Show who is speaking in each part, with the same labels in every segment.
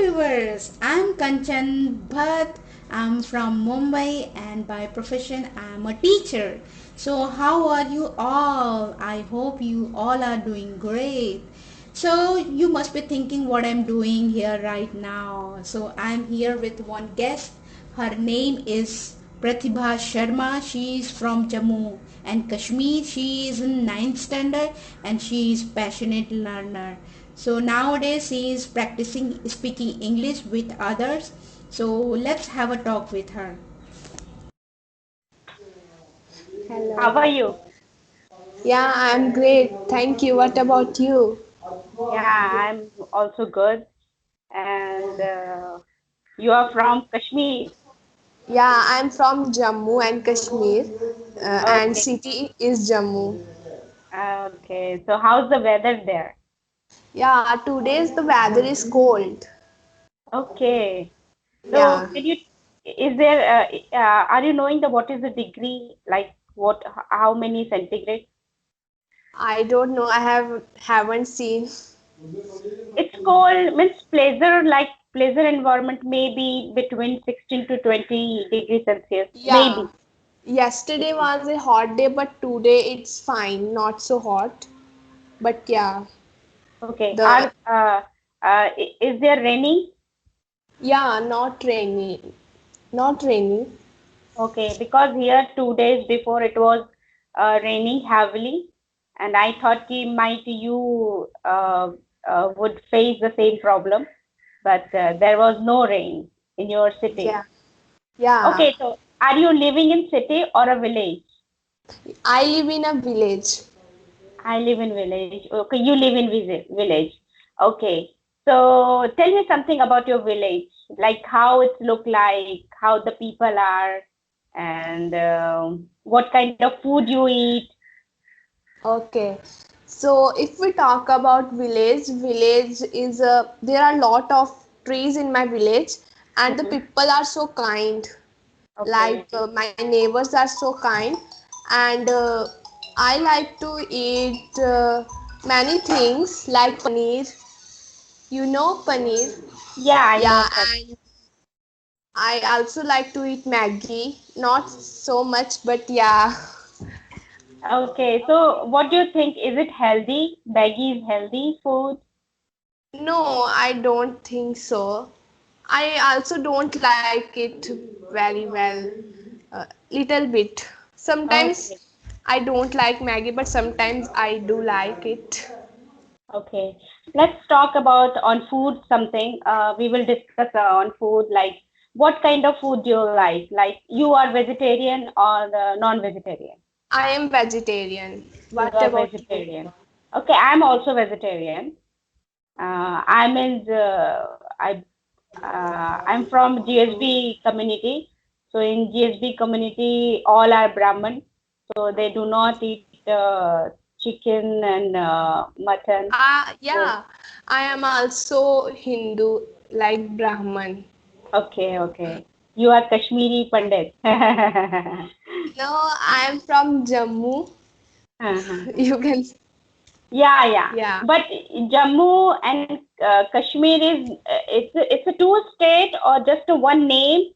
Speaker 1: viewers, I'm Kanchan Bhatt. I'm from Mumbai and by profession I'm a teacher. So how are you all? I hope you all are doing great. So you must be thinking what I'm doing here right now. So I'm here with one guest. Her name is Pratibha Sharma. She is from Jammu and Kashmir. She is in ninth standard and she is passionate learner. So nowadays she is practicing speaking English with others. So let's have a talk with her.
Speaker 2: How are
Speaker 3: Hello.
Speaker 2: you?
Speaker 3: Yeah, I'm great. Thank you. What about you?
Speaker 2: Yeah, I'm also good. And you are from Kashmir.
Speaker 3: Yeah, I'm from Jammu and Kashmir, and
Speaker 2: Okay.
Speaker 3: city is Jammu.
Speaker 2: Okay. So how's the weather there?
Speaker 3: Yeah, today's the weather is cold.
Speaker 2: Okay. So
Speaker 3: Yeah,
Speaker 2: can you, is there, are you knowing the what is the degree, like what, how many centigrade?
Speaker 3: I don't know. I haven't seen.
Speaker 2: It's cold, means pleasure, like pleasure environment maybe between 16 to 20 degrees Celsius,
Speaker 3: Yeah,
Speaker 2: maybe.
Speaker 3: yesterday was a hot day, but today it's fine. Not so hot, but yeah,
Speaker 2: Okay.
Speaker 3: the
Speaker 2: Is there raining?
Speaker 3: yeah, not rainy, not rainy.
Speaker 2: Okay, because here 2 days before it was raining heavily, and I thought might you would face the same problem, but there was no rain in your city.
Speaker 3: Yeah, yeah.
Speaker 2: Okay, so are you living in city or a village?
Speaker 3: I live in a village.
Speaker 2: I live in village. Okay, you live in village. Okay, so tell me something about your village, like how it look like, how the people are, and what kind of food you eat.
Speaker 3: Okay. So if we talk about village is there are a lot of trees in my village and the
Speaker 2: Mhm.
Speaker 3: people are so kind.
Speaker 2: Okay.
Speaker 3: Like my neighbors are so kind and I like to eat many things like paneer. You know paneer?
Speaker 2: Yeah, I
Speaker 3: Yeah,
Speaker 2: know.
Speaker 3: and I also like to eat Maggie. Not so much, but yeah.
Speaker 2: Okay, so what do you think? Is it healthy? Maggi is healthy food?
Speaker 3: No, I don't think so. I also don't like it very well. Little bit. Sometimes
Speaker 2: Okay,
Speaker 3: I don't like Maggie, but sometimes I do like it.
Speaker 2: okay. Let's talk about on food something. We will discuss on food, like what kind of food do you like? Like you are vegetarian or non-vegetarian?
Speaker 3: I am vegetarian.
Speaker 2: You
Speaker 3: What
Speaker 2: are
Speaker 3: about you?
Speaker 2: vegetarian. Okay, I'm also vegetarian. I'm in I'm from GSB community. So in GSB community, all are Brahmin. So they do not eat chicken and mutton. So
Speaker 3: Yeah, I am also Hindu, like Brahman.
Speaker 2: okay, okay. You are Kashmiri Pandit.
Speaker 3: No, I am from Jammu. You can,
Speaker 2: Yeah, yeah.
Speaker 3: yeah.
Speaker 2: But Jammu and Kashmir is it's a two state or just a one name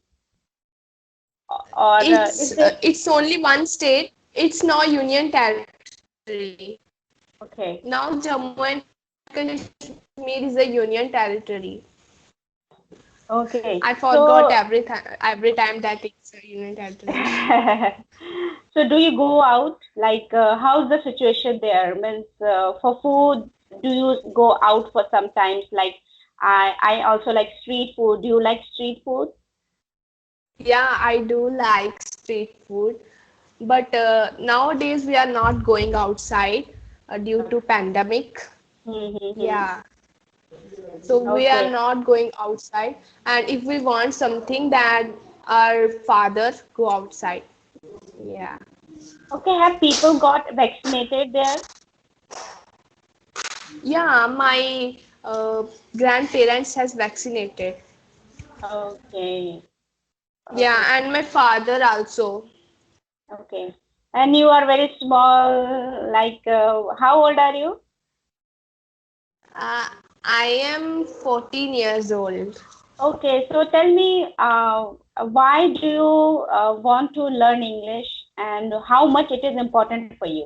Speaker 2: or is it
Speaker 3: It's only one state. It's not union territory.
Speaker 2: okay?
Speaker 3: Now Jammu and Kashmir is a union territory. I
Speaker 2: Okay.
Speaker 3: forgot
Speaker 2: So
Speaker 3: every time that it's a union territory.
Speaker 2: so do you go out? Like how's the situation there? Means for food, do you go out for sometimes? Like I also like street food. Do you like street food?
Speaker 3: Yeah, I do like street food, but nowadays we are not going outside due to pandemic.
Speaker 2: Mm-hmm.
Speaker 3: Yeah, so we are
Speaker 2: Okay.
Speaker 3: not going outside, and if we want something, that our father go outside. Yeah.
Speaker 2: Okay. Have people got vaccinated there?
Speaker 3: Yeah, my grandparents has vaccinated.
Speaker 2: Okay. Okay.
Speaker 3: Yeah, and my father also.
Speaker 2: Okay. And you are very small. Like how old are you?
Speaker 3: Uh, I am 14 years old.
Speaker 2: Okay, so tell me, why do you want to learn English and how much it is important for you?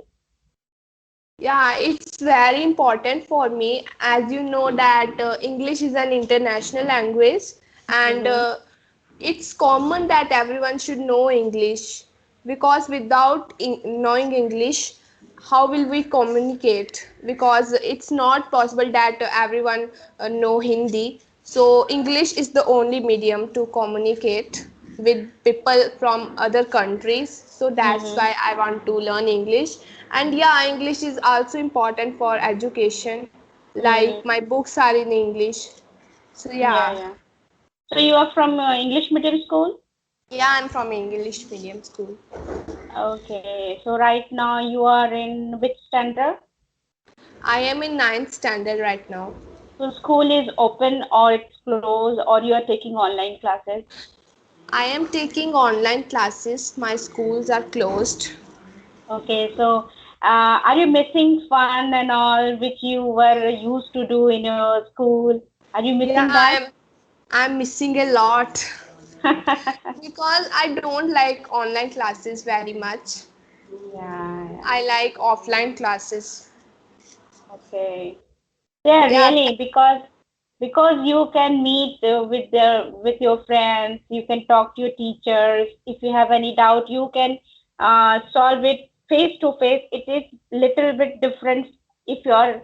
Speaker 3: Yeah, it's very important for me. As you know that English is an international language, and
Speaker 2: Mm-hmm.
Speaker 3: it's common that everyone should know English, because without knowing English, how will we communicate? Because it's not possible that everyone know Hindi. So English is the only medium to communicate with people from other countries. So that's
Speaker 2: Mm-hmm.
Speaker 3: why I want to learn English. And yeah, English is also important for education. Like
Speaker 2: Mm-hmm.
Speaker 3: my books are in English. So
Speaker 2: Yeah,
Speaker 3: yeah.
Speaker 2: yeah. So you are from English medium school?
Speaker 3: Yeah, I'm from English medium school.
Speaker 2: Okay, so right now you are in which standard?
Speaker 3: I am in ninth standard right now.
Speaker 2: So school is open or it's closed or you are taking online classes?
Speaker 3: I am taking online classes. My schools are closed.
Speaker 2: Okay, so are you missing fun and all which you were used to do in your school? Are you
Speaker 3: Yeah,
Speaker 2: missing that?
Speaker 3: I'm missing a lot because I don't like online classes very much.
Speaker 2: Yeah, yeah.
Speaker 3: I like offline classes.
Speaker 2: Okay. Yeah,
Speaker 3: Yeah,
Speaker 2: really, because you can meet with your friends, you can talk to your teachers. If you have any doubt, you can solve it face to face. It is little bit different if you're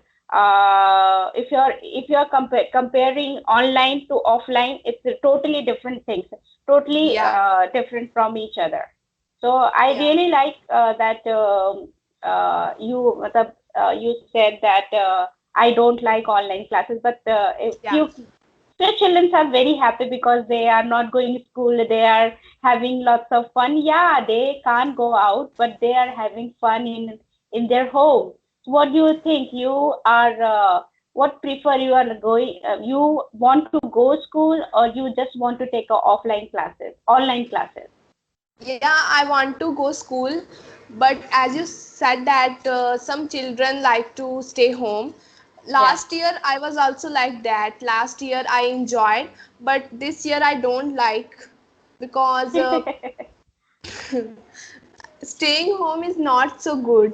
Speaker 2: comparing online to offline. It's a totally different things, totally
Speaker 3: yeah,
Speaker 2: different from each other. So I
Speaker 3: yeah,
Speaker 2: really like that you said that. I don't like online classes, but if
Speaker 3: yeah.
Speaker 2: few children are very happy because they are not going to school. They are having lots of fun. Yeah, they can't go out, but they are having fun in their home. What do you think? You are what prefer you are going? You want to go school or you just want to take a offline classes, online classes?
Speaker 3: Yeah, I want to go school, but as you said that some children like to stay home.
Speaker 2: Yeah.
Speaker 3: Last year I was also like that. Last year I enjoyed, but this year I don't like, because staying home is not so good.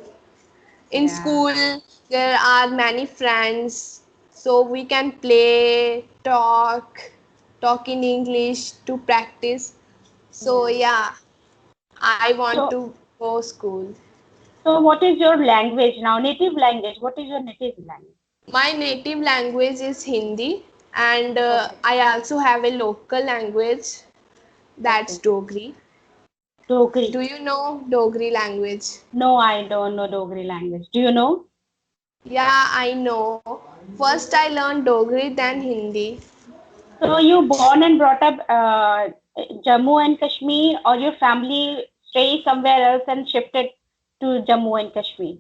Speaker 3: In
Speaker 2: Yeah.
Speaker 3: school there are many friends, so we can play, talk in English to practice. So
Speaker 2: Yeah.
Speaker 3: yeah, I want
Speaker 2: So,
Speaker 3: to go school.
Speaker 2: so what is your language now? Native language. What is your native language?
Speaker 3: My native language is Hindi, and
Speaker 2: Okay.
Speaker 3: I also have a local language, that's
Speaker 2: Okay.
Speaker 3: Dogri.
Speaker 2: Dogri.
Speaker 3: Do you know Dogri language?
Speaker 2: No, I don't know Dogri language. Do you know?
Speaker 3: Yeah, I know. First I learned Dogri, then Hindi.
Speaker 2: So you born and brought up Jammu and Kashmir, or your family stay somewhere else and shifted to Jammu and Kashmir?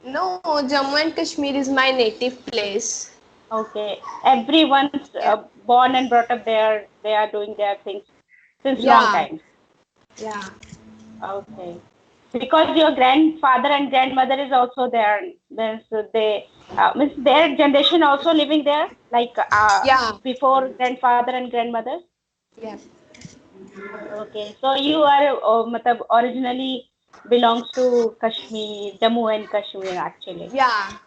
Speaker 3: No, Jammu and Kashmir is my native place.
Speaker 2: Okay. Everyone's
Speaker 3: Yeah.
Speaker 2: born and brought up there. They are doing their things since long
Speaker 3: Yeah,
Speaker 2: time.
Speaker 3: yeah,
Speaker 2: Okay. Because your grandfather and grandmother is also there. Then so they means their generation also living there, like
Speaker 3: yeah,
Speaker 2: before grandfather and grandmother.
Speaker 3: yeah,
Speaker 2: Okay. So you are matlab, originally belongs to Kashmir, Jammu and Kashmir actually.
Speaker 3: yeah.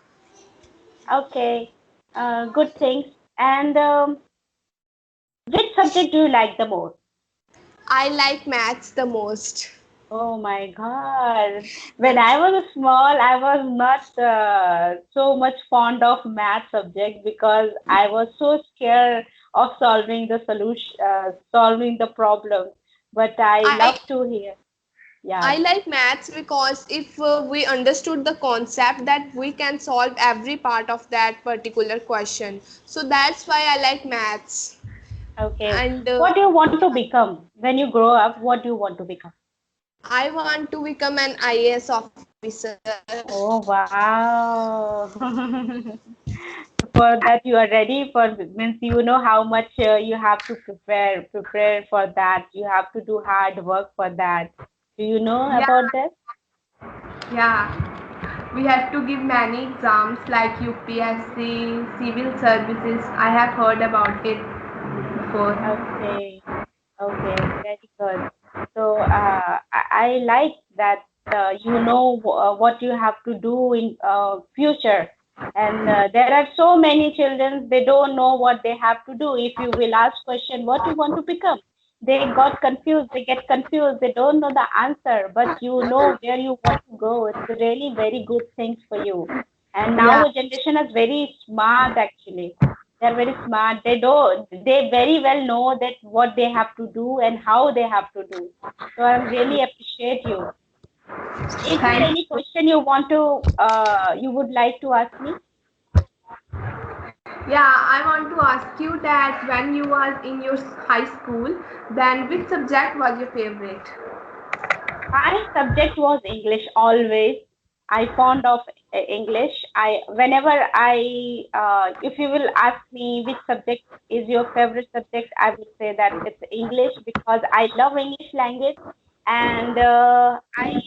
Speaker 2: Okay. Good things. And which subject do you like the most?
Speaker 3: I like maths the most.
Speaker 2: Oh my God. When I was small, I was not so much fond of math subject because I was so scared of solving the problem. But I
Speaker 3: I
Speaker 2: love to hear.
Speaker 3: I
Speaker 2: Yeah.
Speaker 3: like maths because if we understood the concept, that we can solve every part of that particular question. So that's why I like maths.
Speaker 2: Okay.
Speaker 3: And
Speaker 2: What do you want to become when you grow up? What do you want to become?
Speaker 3: I want to become an IAS officer.
Speaker 2: Oh, wow. For that you are ready for means you know how much you have to prepare for that. You have to do hard work for that. Do you know
Speaker 3: Yeah,
Speaker 2: about that?
Speaker 3: yeah. We have to give many exams like UPSC, civil services. I have heard about it before.
Speaker 2: Okay. Okay, very good. So I like that you know what you have to do in future, and there are so many children they don't know what they have to do. If you will ask question, what you want to become, they got confused. They get confused. They don't know the answer, but you know where you want to go. It's a really very good thing for you. And now
Speaker 3: Yeah.
Speaker 2: the generation is very smart actually. They're very smart. They very well know that what they have to do and how they have to do. So I really appreciate you. Is there
Speaker 3: Thank
Speaker 2: any
Speaker 3: you.
Speaker 2: question you want to you would like to ask me?
Speaker 3: Yeah, I want to ask you that when you was in your high school, then which subject was your favorite?
Speaker 2: My subject was English always. I fond of English. If you will ask me which subject is your favorite subject, I would say that it's English because I love English language, and I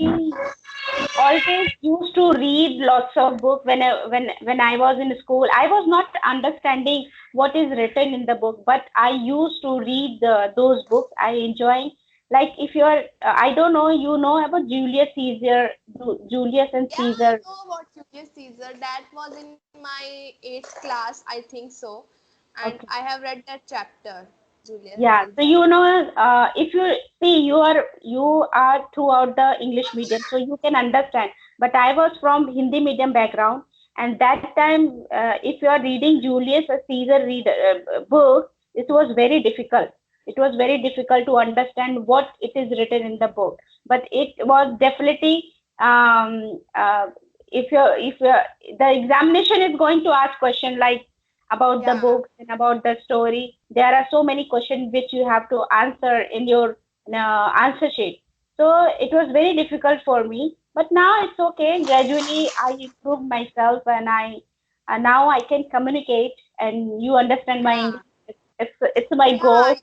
Speaker 2: always used to read lots of books when I was in school. I was not understanding what is written in the book, but I used to read those books. I enjoy, like, if you're I don't know, you know about Julius Caesar, Julius and
Speaker 3: Yeah, I
Speaker 2: Caesar.
Speaker 3: know about Julius Caesar. That was in my 8th class, I think so. And I
Speaker 2: Okay.
Speaker 3: have read that chapter, Julius
Speaker 2: Yeah, so
Speaker 3: Caesar.
Speaker 2: you know, if you see, you are throughout the English medium, so you can understand. But I was from Hindi medium background, and that time, if you are reading Julius Caesar book, it was very difficult. It was very difficult to understand what it is written in the book. But it was definitely, if you're the examination is going to ask question like about the
Speaker 3: Yeah.
Speaker 2: books and about the story. There are so many questions which you have to answer in your answer sheet. So it was very difficult for me, but now it's okay. Gradually, I improved myself, and now I can communicate, and you understand my
Speaker 3: Yeah.
Speaker 2: English. It's my
Speaker 3: Yeah.
Speaker 2: goal.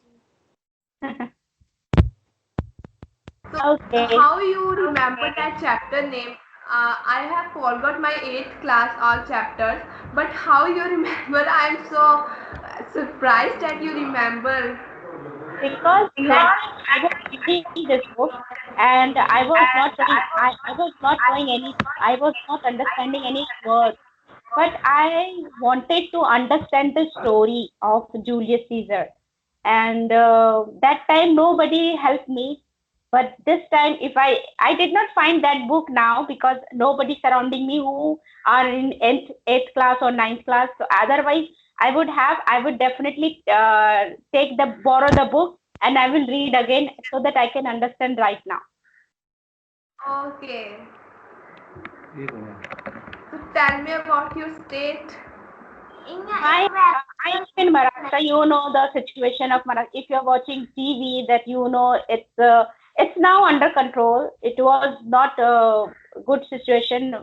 Speaker 3: So,
Speaker 2: Okay.
Speaker 3: how you remember that chapter name? I have forgot my 8th class all chapters, but how you remember? I am so surprised that you remember.
Speaker 2: Because that time I was reading this book and I was not knowing any, I was not understanding any words, but I wanted to understand the story of Julius Caesar. And that time nobody helped me. But this time, if I did not find that book now because nobody surrounding me who are in eighth class or ninth class. So otherwise, I would definitely take the borrow the book and I will read again so that I can understand right now.
Speaker 3: Okay. So tell me about your state.
Speaker 2: I live in Maharashtra. You know the situation of Maharashtra. If you're watching TV, that you know it's now under control. It was not a good situation.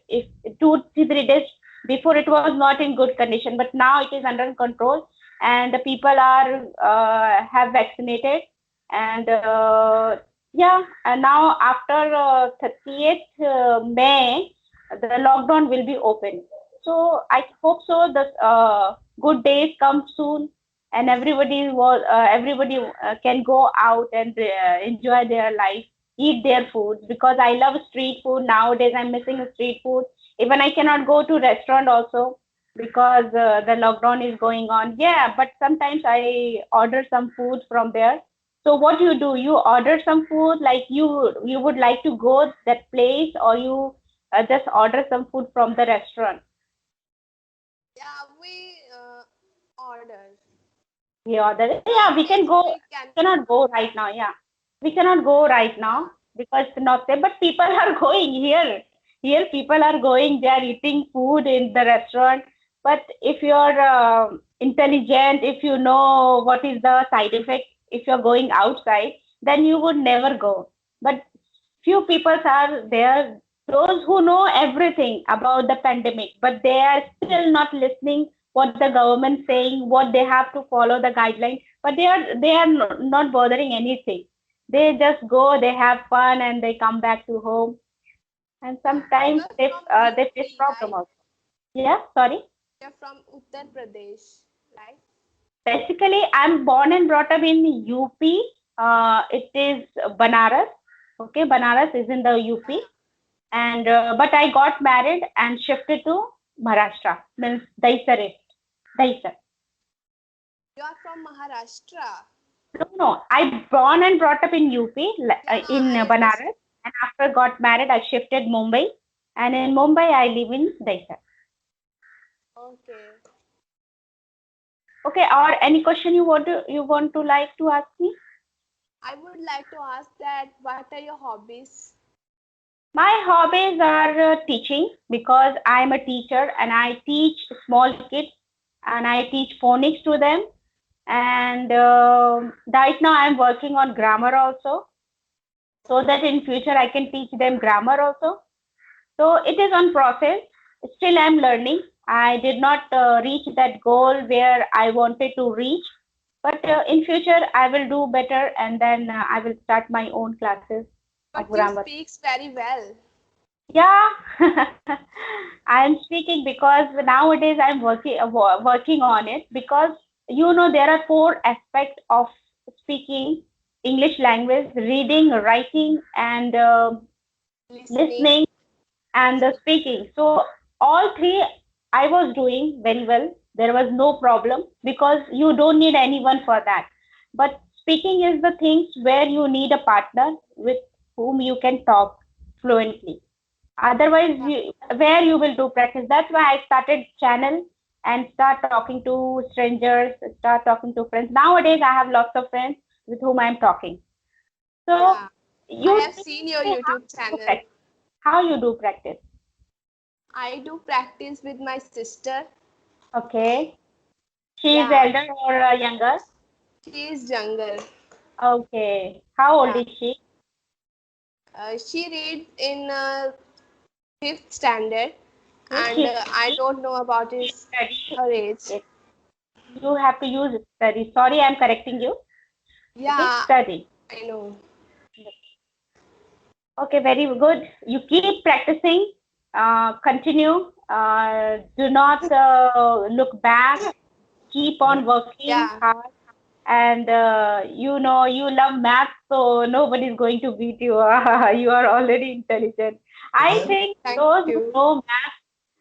Speaker 2: If 2 3 days before, it was not in good condition, but now it is under control, and the people are have vaccinated, and yeah, and now after 30th May, the lockdown will be open. So I hope so that good days come soon, and everybody can go out and enjoy their life, eat their food, because I love street food nowadays. I'm missing street food. Even I cannot go to restaurant also because the lockdown is going on. Yeah, but sometimes I order some food from there. So what you do? You order some food, like you would like to go that place, or you just order some food from the restaurant.
Speaker 3: Yeah, we order.
Speaker 2: Yeah, we can
Speaker 3: Nowadays
Speaker 2: go.
Speaker 3: we can.
Speaker 2: Cannot go right now. Yeah, we cannot go right now because it's not safe. But people are going here. Here, people are going. They are eating food in the restaurant. But if you're intelligent, if you know what is the side effect, if you're going outside, then you would never go. But few people are there, those who know everything about the pandemic, but they are still not listening what the government saying, what they have to follow the guidelines, but they are not bothering anything. They just go, they have fun, and they come back to home. and sometimes
Speaker 3: You're from
Speaker 2: they face
Speaker 3: UP,
Speaker 2: problem
Speaker 3: right?
Speaker 2: also. Yeah, sorry.
Speaker 3: You're from Uttar Pradesh, right?
Speaker 2: Basically, I'm born and brought up in UP. It is Banaras. Okay, Banaras is in the UP, and but I got married and shifted to Maharashtra, means Daisar East. Daisar.
Speaker 3: You are from Maharashtra.
Speaker 2: No, no, I born and brought up in UP,
Speaker 3: Yeah,
Speaker 2: in
Speaker 3: I understand.
Speaker 2: Banaras, and after got married, I shifted Mumbai, and in Mumbai, I live in Daisar.
Speaker 3: Okay.
Speaker 2: Okay, or any question you want to like to ask me?
Speaker 3: I would like to ask that what are your hobbies?
Speaker 2: My hobbies are teaching because I'm a teacher and I teach small kids and I teach phonics to them. And right now I'm working on grammar also, so that in future I can teach them grammar also. So it is on process. Still I'm learning. I did not reach that goal where I wanted to reach, but in future I will do better and then I will start my own classes of
Speaker 3: But you
Speaker 2: grammar.
Speaker 3: speaks very well.
Speaker 2: Yeah, I'm speaking because nowadays I'm working on it because there are four aspects of speaking English language: reading, writing, and
Speaker 3: Listening.
Speaker 2: listening and the speaking. So all three I was doing very well. There was no problem because you don't need anyone for that. But speaking is the things where you need a partner with whom you can talk fluently. Otherwise,
Speaker 3: Yeah.
Speaker 2: where you will do practice. That's why I started channel and start talking to strangers, start talking to friends. Nowadays, I have lots of friends with whom I'm talking. So
Speaker 3: Yeah. I
Speaker 2: you
Speaker 3: have
Speaker 2: tell
Speaker 3: seen your
Speaker 2: me
Speaker 3: YouTube channel.
Speaker 2: how you do practice.
Speaker 3: I do practice with my sister.
Speaker 2: Okay. She is
Speaker 3: Yeah,
Speaker 2: elder or younger?
Speaker 3: she is younger.
Speaker 2: Okay. How old
Speaker 3: Yeah.
Speaker 2: is she?
Speaker 3: She reads in fifth standard,
Speaker 2: Okay.
Speaker 3: and
Speaker 2: She
Speaker 3: I
Speaker 2: study.
Speaker 3: don't know about
Speaker 2: She
Speaker 3: his
Speaker 2: study.
Speaker 3: her age.
Speaker 2: Yes. You have to use study. Sorry, I'm correcting you. It is
Speaker 3: Yeah,
Speaker 2: study.
Speaker 3: I know.
Speaker 2: Okay, very good. You keep practicing. Continue. Do not look back. Keep on working
Speaker 3: Yeah,
Speaker 2: hard. And you love math, so nobody is going to beat you. You are already intelligent. I think
Speaker 3: thank
Speaker 2: those who
Speaker 3: you.
Speaker 2: know math,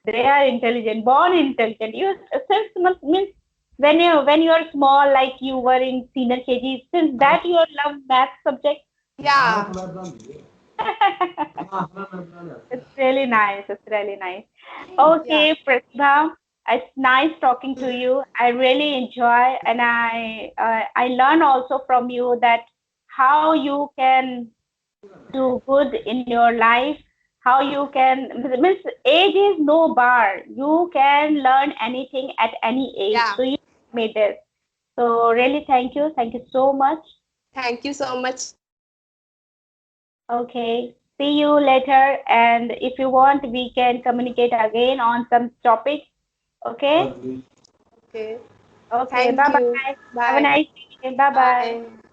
Speaker 2: they are intelligent, born intelligent. You since means when you are small, like you were in senior KG, since that you love math subject.
Speaker 3: Yeah,
Speaker 2: It's really nice. It's really nice.
Speaker 3: yeah.
Speaker 2: Okay, Pratibha, it's nice talking to you. I really enjoy, and I learn also from you that how you can do good in your life, how you can means age is no bar. You can learn anything at any age.
Speaker 3: Yeah.
Speaker 2: So you made it. So really, thank you. Thank you so much.
Speaker 3: Thank you so much.
Speaker 2: Okay. See you later. And if you want, we can communicate again on some topic. Okay.
Speaker 3: Okay.
Speaker 2: Okay.
Speaker 3: Thank
Speaker 2: Bye
Speaker 3: you.
Speaker 2: bye. Have a
Speaker 3: Bye.
Speaker 2: nice day. Bye bye.
Speaker 3: Bye.